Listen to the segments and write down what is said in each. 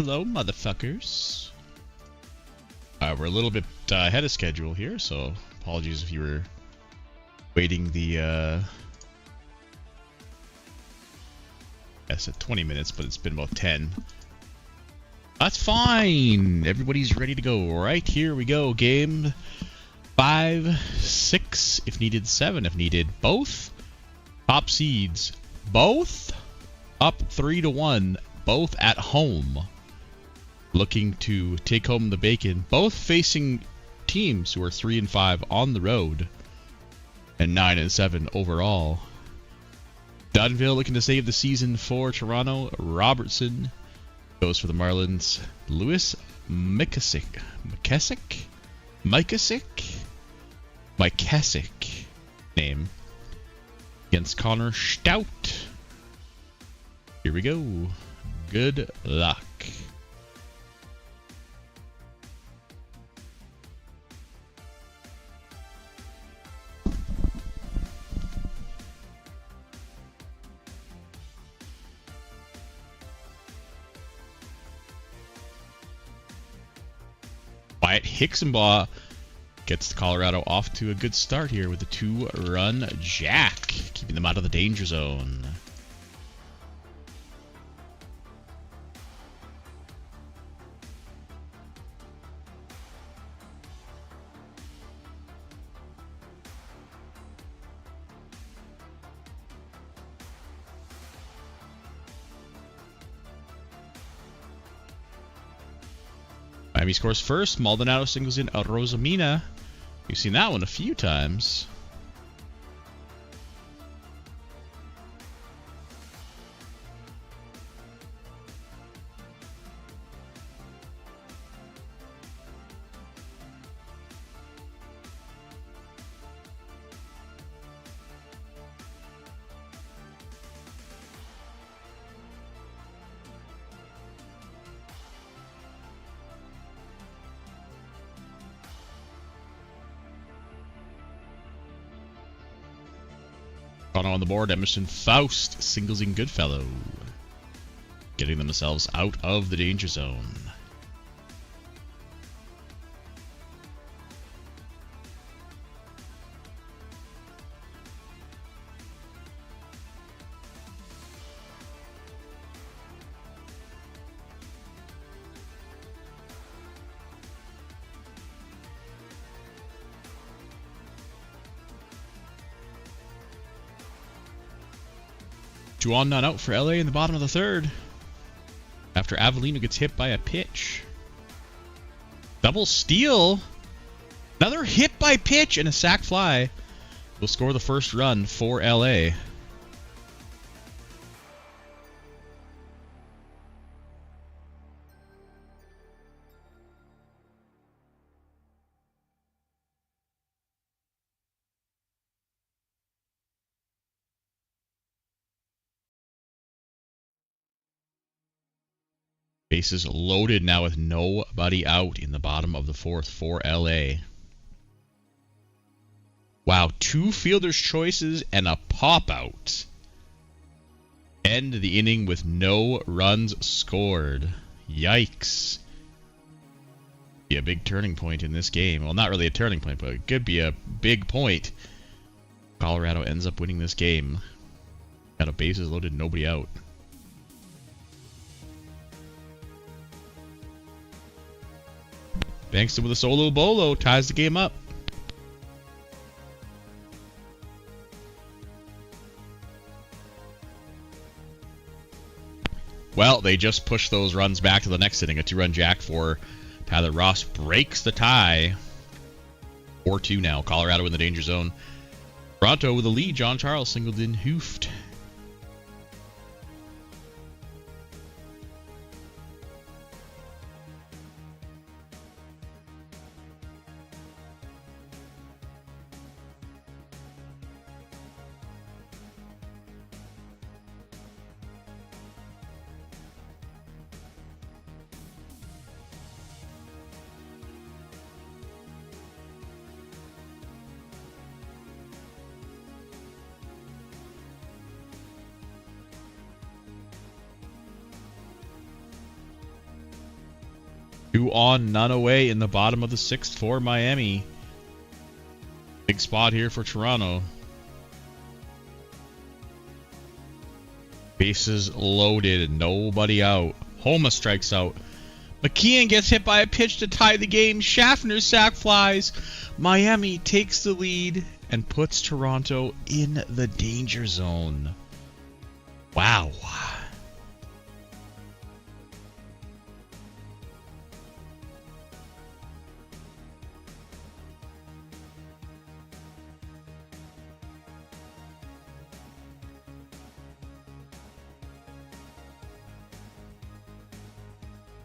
Hello, motherfuckers. We're a little bit ahead of schedule here, so apologies if you were waiting the, I said 20 minutes, but it's been about 10. That's fine. Everybody's ready to go. Right, here we go. Game 5, 6, if needed, 7, if needed. Both top seeds. Both up 3-1. Both at home. Looking to take home the bacon. Both facing teams who are 3-5 on the road. And 9-7 overall. Dunville looking to save the season for Toronto. Robertson goes for the Marlins. Lewis Mikasic name against Connor Stout. Here we go. Good luck. Wyatt Hicksonbaugh gets Colorado off to a good start here with a 2-run jack, keeping them out of the danger zone. Miami scores first. Maldonado singles in Rosamina. We've seen that one a few times. On the board, Emerson Faust singles in Goodfellow, getting themselves out of the danger zone. Juan not out for LA in the bottom of the third after Avellino gets hit by a pitch. Double steal. Another hit by pitch and a sac fly will score the first run for LA. Bases loaded now with nobody out in the bottom of the fourth for LA. Wow, 2 fielders' choices and a pop-out. End the inning with no runs scored. Yikes. Be a big turning point in this game. Well, not really a turning point, but it could be a big point. Colorado ends up winning this game. Got a bases loaded, nobody out. Bankston with a solo bolo ties the game up. Well, they just pushed those runs back to the next inning. A 2-run jack for Tyler Ross breaks the tie. 4-2 now. Colorado in the danger zone. Toronto with a lead. John Charles singled in hoofed. 2 on, none away in the bottom of the 6th for Miami. Big spot here for Toronto. Bases loaded, nobody out. Homa strikes out. McKeon gets hit by a pitch to tie the game. Schaffner's sac flies. Miami takes the lead and puts Toronto in the danger zone. Wow.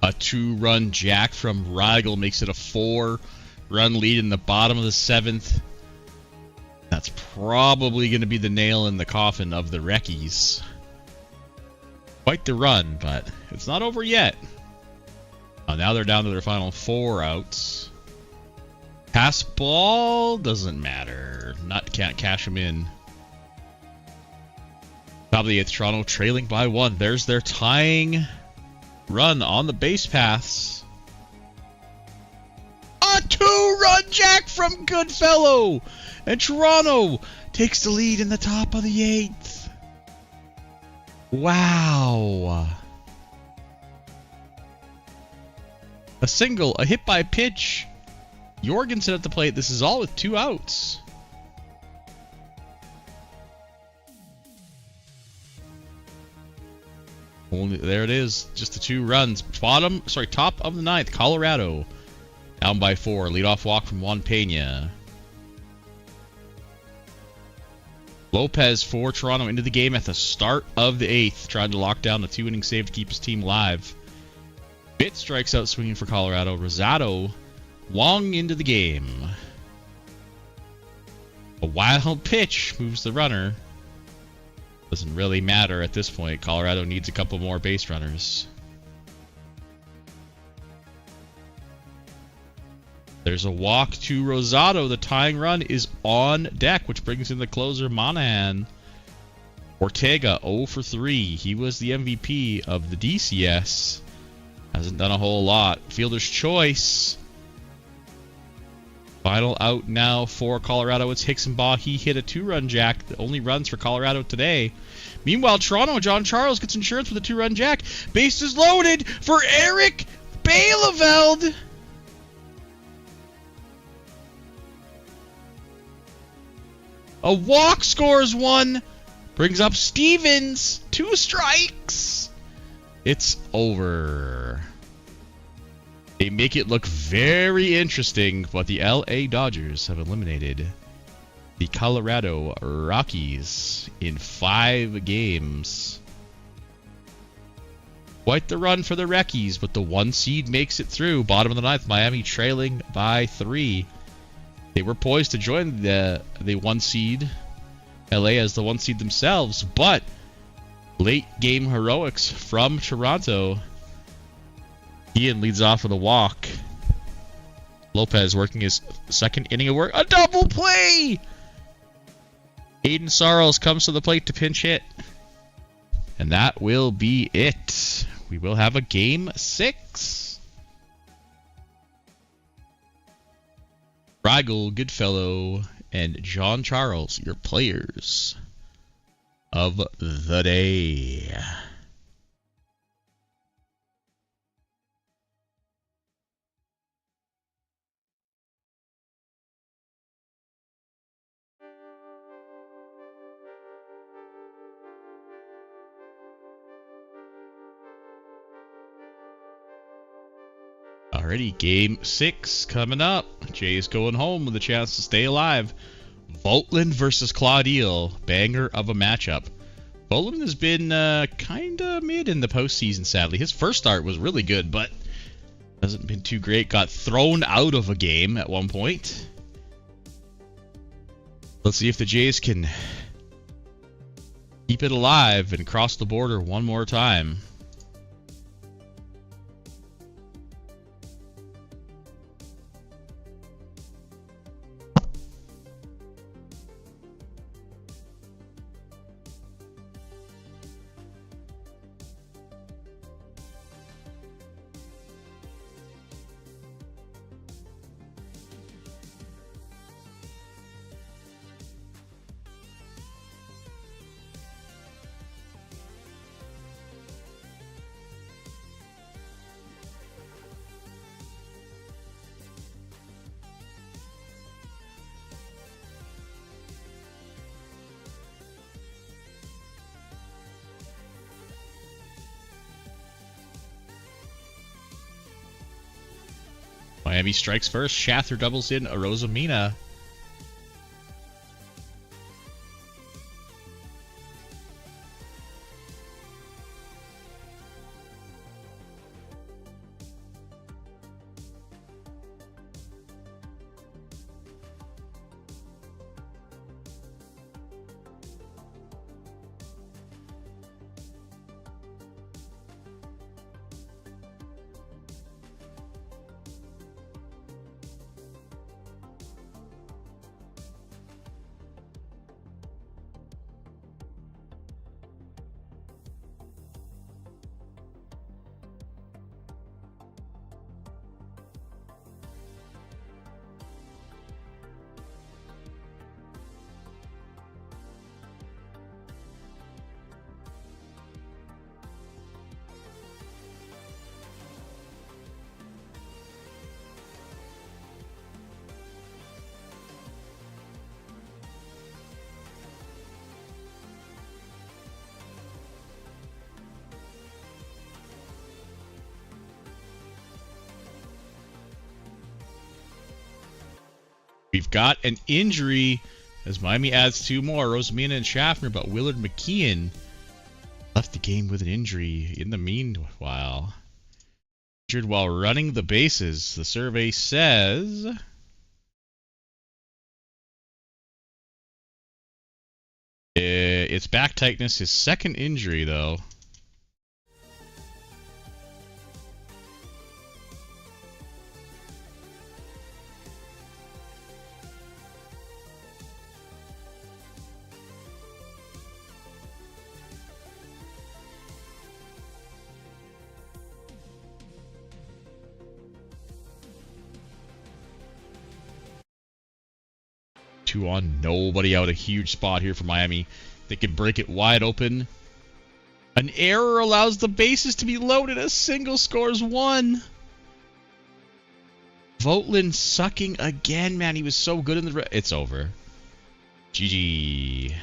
A 2-run jack from Rigel makes it a 4-run lead in the bottom of the 7th. That's probably going to be the nail in the coffin of the Reckies. Quite the run, but it's not over yet. Now they're down to their final 4 outs. Pass ball doesn't matter. Can't cash him in. Top of the 8th, Toronto trailing by 1. There's their tying run on the base paths. A 2-run jack from Goodfellow, and Toronto takes the lead in the top of the 8th. Wow. A single, a hit by pitch. Jorgensen at the plate. This is all with 2 outs. There it is. Just the 2 runs. Top of the 9th. Colorado down by 4. Leadoff walk from Juan Pena. Lopez for Toronto into the game at the start of the 8th. Trying to lock down the 2-inning save to keep his team live. Bitt strikes out swinging for Colorado. Rosado long into the game. A wild pitch moves the runner. Doesn't really matter at this point. Colorado needs a couple more base runners. There's a walk to Rosado. The tying run is on deck, which brings in the closer, Monahan. Ortega 0 for 3. He was the MVP of the DCS. Hasn't done a whole lot. Fielder's choice. Final out now for Colorado. It's Hicksonbaugh. He hit a 2-run jack. The only runs for Colorado today. Meanwhile, Toronto, John Charles gets insurance with a 2-run jack. Bases loaded for Eric Bielefeld. A walk scores 1. Brings up Stevens. 2 strikes. It's over. They make it look very interesting, but the LA Dodgers have eliminated the Colorado Rockies in 5 games. Quite the run for the Reckies, but the 1 seed makes it through. Bottom of the 9th, Miami trailing by 3. They were poised to join the 1 seed, LA as the 1 seed themselves, but late game heroics from Toronto. Ian leads off with a walk. Lopez working his 2nd inning of work. A double play! Aiden Sarles comes to the plate to pinch hit. And that will be it. We will have a game 6. Rigel, Goodfellow, and John Charles, your players of the day. Alrighty, game 6 coming up. Jay's going home with a chance to stay alive. Voltland versus Claudil. Banger of a matchup. Voltland has been kind of mid in the postseason, sadly. His first start was really good, but hasn't been too great. Got thrown out of a game at one point. Let's see if the Jays can keep it alive and cross the border one more time. Miami strikes first. Schaffner doubles in Arozamena. We've got an injury as Miami adds 2 more, Arozamena and Schaffner, but Willard McKeon left the game with an injury in the meanwhile. Injured while running the bases. The survey says it's back tightness, his second injury though. Two on, nobody out. A huge spot here for Miami. They can break it wide open. An error allows the bases to be loaded. A single scores 1. Votlin sucking again, man. He was so good in the... It's over. GG.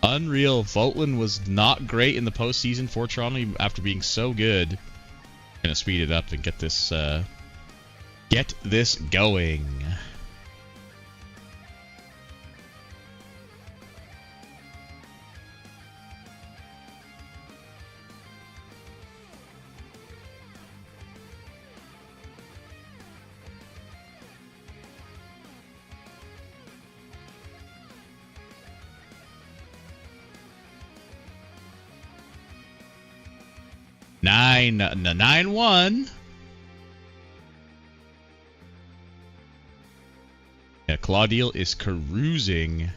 Unreal. Votlin was not great in the postseason for Toronto after being so good. Gonna speed it up and get this going. Nine one. Yeah, Claudiel is cruising.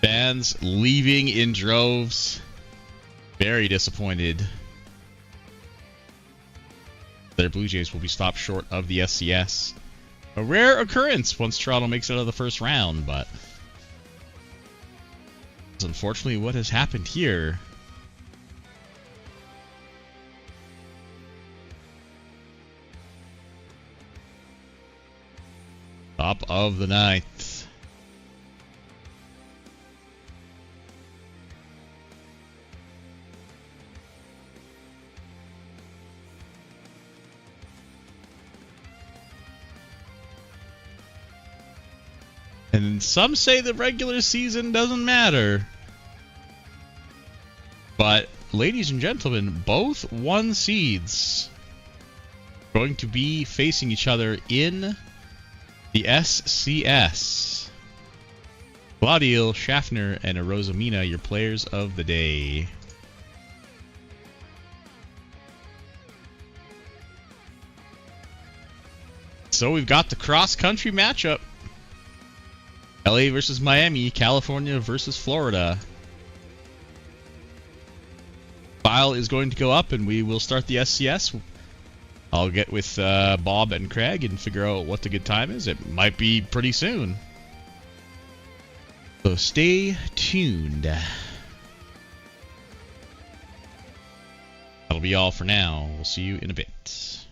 Fans leaving in droves. Very disappointed. Their Blue Jays will be stopped short of the RCS. A rare occurrence once Toronto makes it out of the first round, but it's unfortunately what has happened here. Top of the 9th. And some say the regular season doesn't matter. But, ladies and gentlemen, both 1 seeds are going to be facing each other in the RCS. Claudiel, Schaffner, and Arozamena, your players of the day. So we've got the cross-country matchup. LA versus Miami, California versus Florida. File is going to go up and we will start the RCS. I'll get with Bob and Craig and figure out what the good time is. It might be pretty soon. So stay tuned. That'll be be all for now. We'll see you in a bit.